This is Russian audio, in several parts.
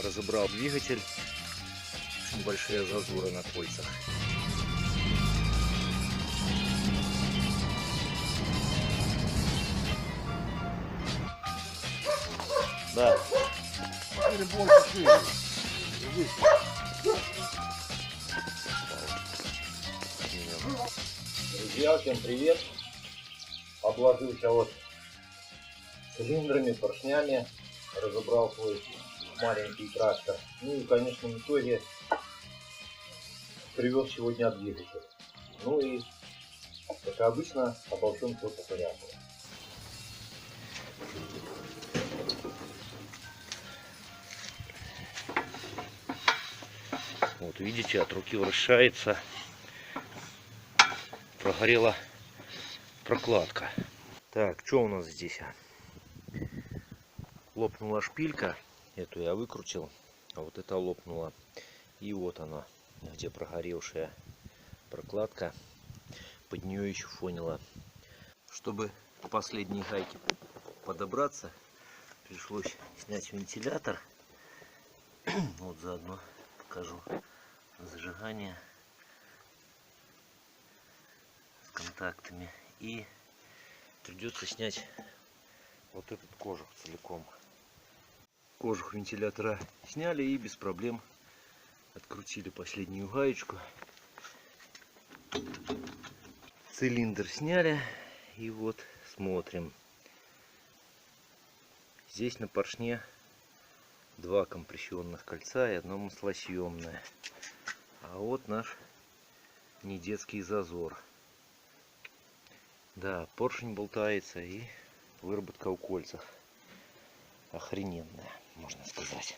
разобрал двигатель. Очень большие зазоры на кольцах. Да. Друзья, всем привет! Обложился вот цилиндрами, поршнями, разобрал свой маленький трактор. Ну и, конечно, в итоге привез сегодня двигатель. Ну и, как обычно, обо всем все по порядку. Вот видите, от руки вращается. Прогорела прокладка. Так, что у нас здесь? Лопнула шпилька. Эту я выкрутил. А вот это лопнула. И вот она, где прогоревшая прокладка. Под нее еще фонила. Чтобы к последней гайке подобраться, пришлось снять вентилятор. Вот заодно покажу зажигание с контактами. И придется снять вот этот кожух целиком. Кожух вентилятора сняли и без проблем открутили последнюю гаечку. Цилиндр сняли. И вот смотрим. Здесь на поршне два компрессионных кольца и одно маслосъемное. А вот наш недетский зазор. Да, поршень болтается и выработка в кольцах охрененная, можно сказать.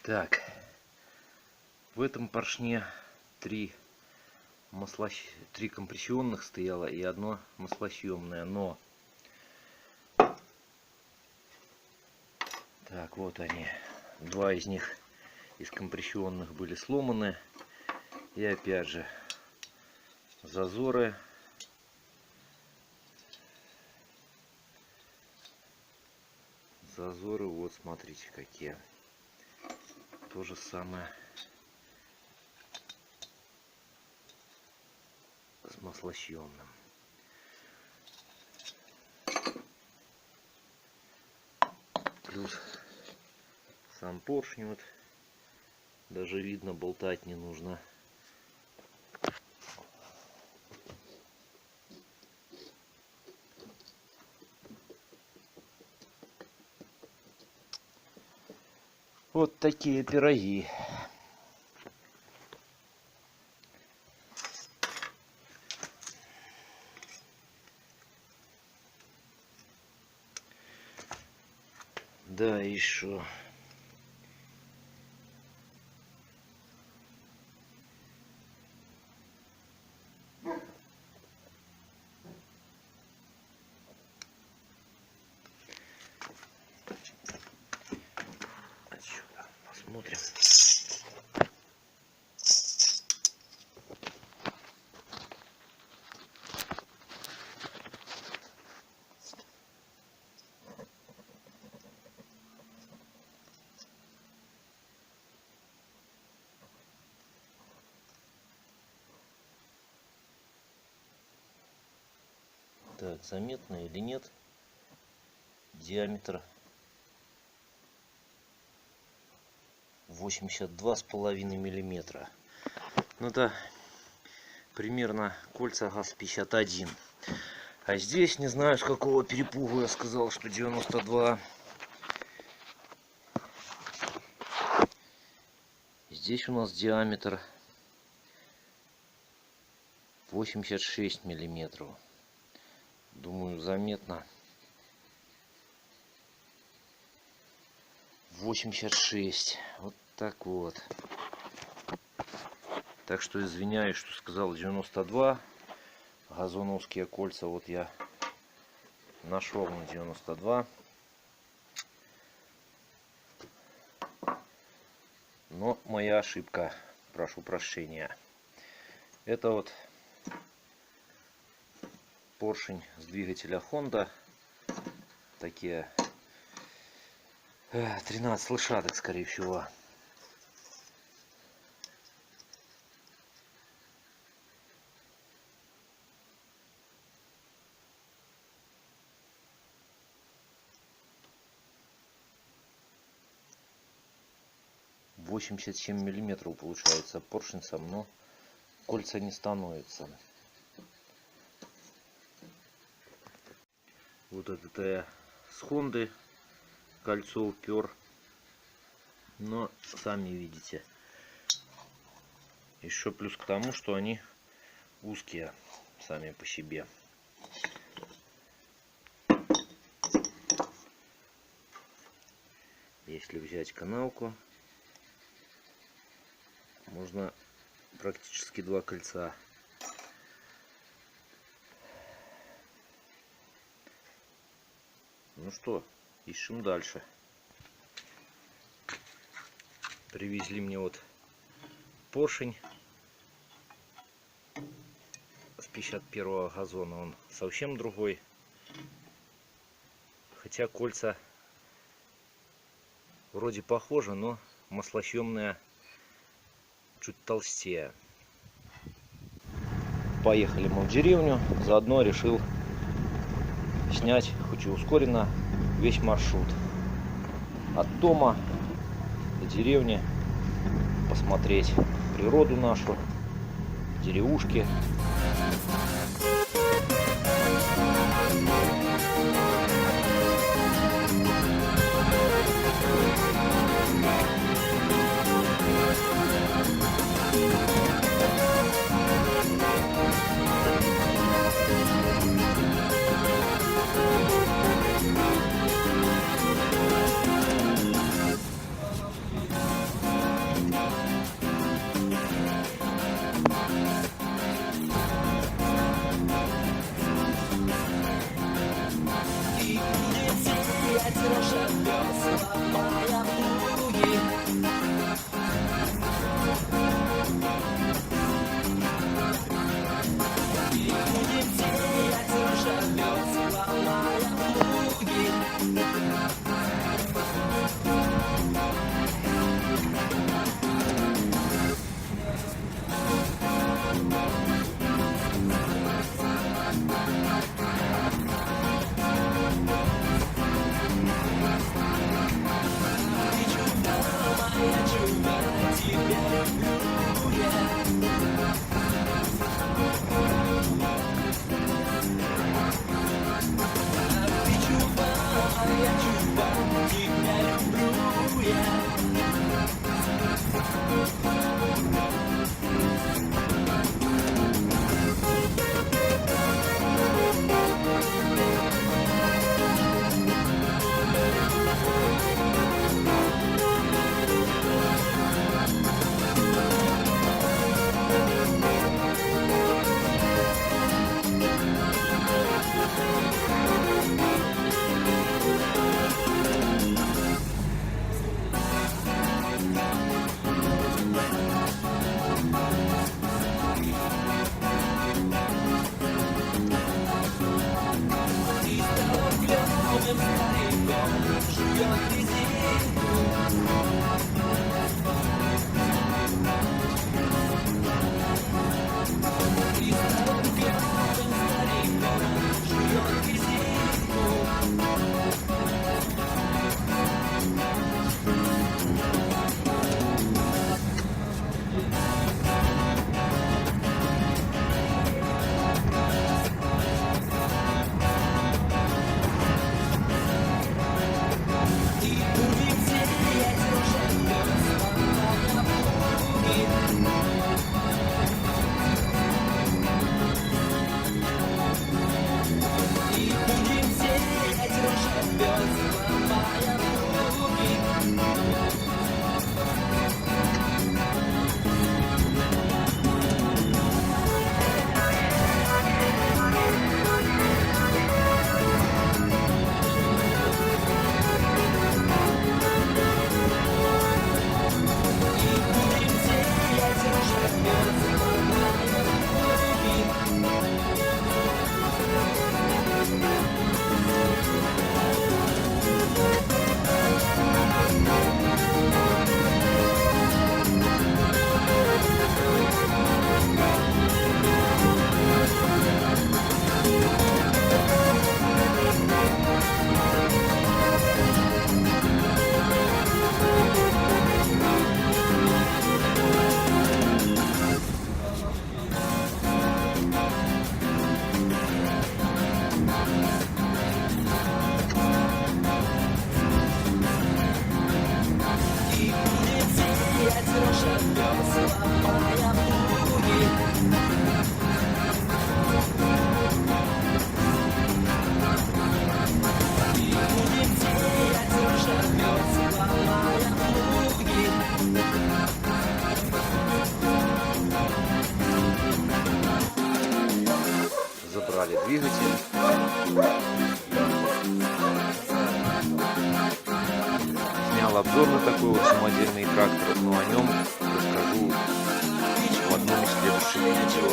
Так, в этом поршне три компрессионных стояло и одно маслосъемное, но так, вот они, два из них из компрессионных были сломаны, и опять же зазоры вот смотрите какие. То же самое с маслосъемным. Плюс сам поршень, вот даже видно, болтать не нужно. Вот такие пироги. Да, еще. Отсюда посмотрим. Так, заметно или нет? Диаметр 82,5 миллиметра. Ну да, примерно кольца ГАЗ-51. А здесь не знаю с какого перепугу я сказал, что 92. Здесь у нас диаметр 86 миллиметров. Думаю, заметно. 86. Вот так вот. Так что извиняюсь, что сказал 92. Газоновские кольца вот я нашел на 92. Но моя ошибка. Прошу прощения. Это вот поршень с двигателя Honda. Такие 13 лошадок, скорее всего. — 87 миллиметров получается поршень сам, но кольца не становятся. Вот это я с Хонды кольцо упер, но сами видите. Еще плюс к тому, что они узкие сами по себе. Если взять канавку, можно практически 2 кольца. Ну что, ищем дальше. Привезли мне вот поршень с 51-го газона. Он совсем другой. Хотя кольца вроде похожи, но маслосъемные чуть толстее. Поехали мы в деревню. Заодно решил снять, хоть и ускоренно, весь маршрут от дома до деревни, посмотреть природу нашу, деревушки. разобрали двигатель. Снял обзор на такой вот самодельный трактор, но о нем расскажу в одном из следующих видео.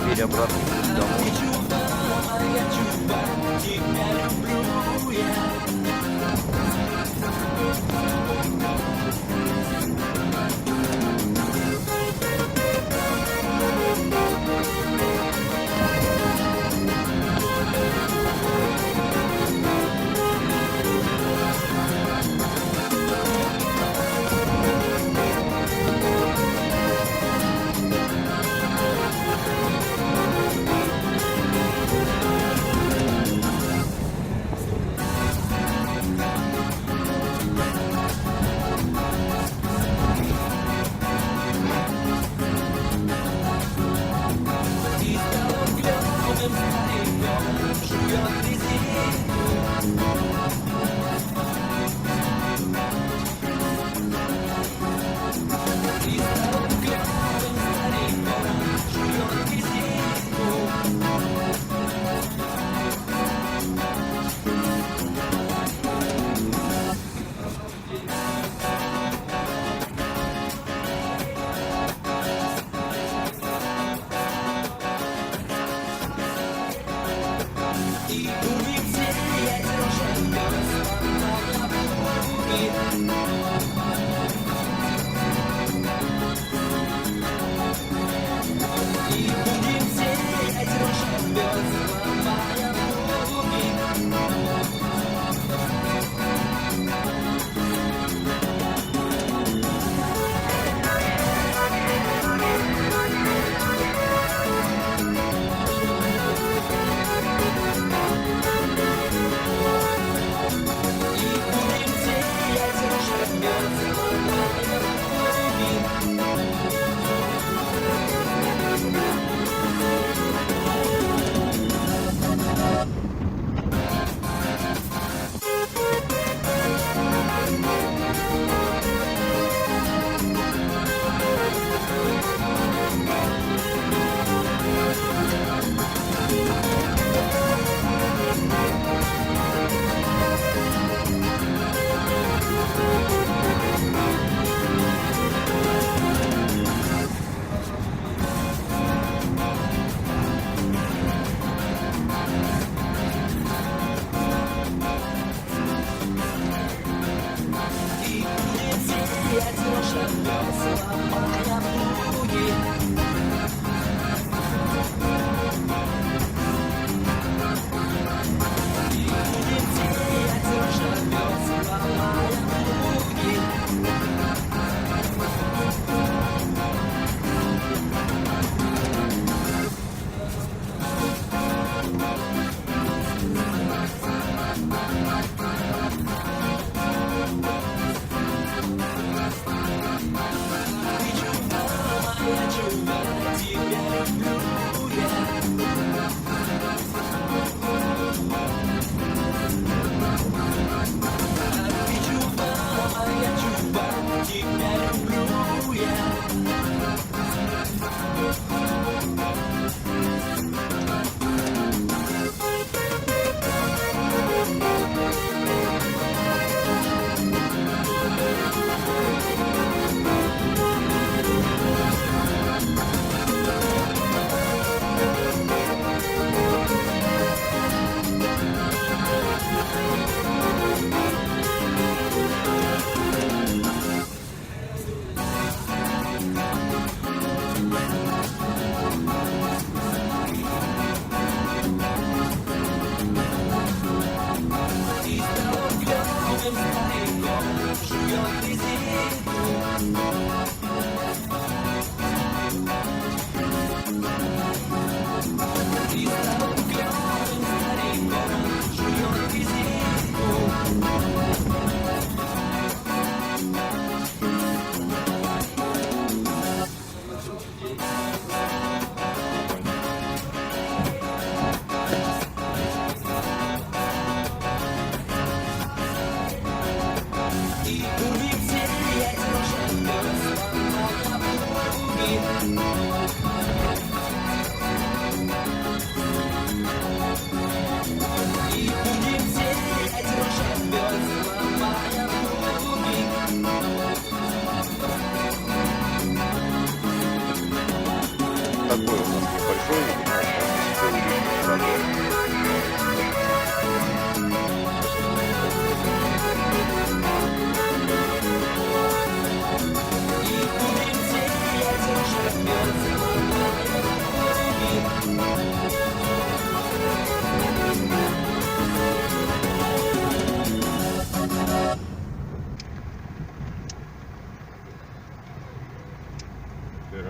Теперь обратно домой.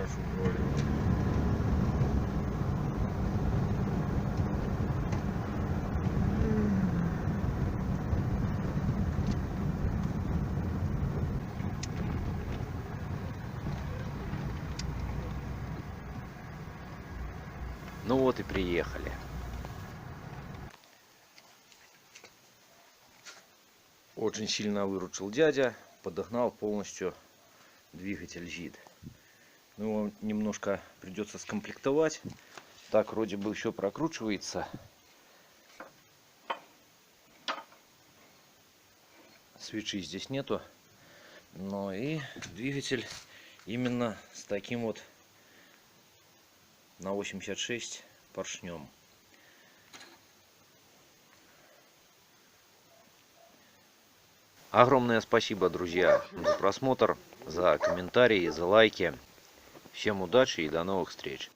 хорошо вроде. Ну вот и приехали. Очень сильно выручил дядя, подогнал полностью двигатель ЖИД. Ну, его немножко придется скомплектовать. Так вроде бы еще прокручивается. Свечи здесь нету. Но и двигатель именно с таким вот на 86 поршнем. Огромное спасибо, друзья, за просмотр, за комментарии, за лайки. Всем удачи и до новых встреч.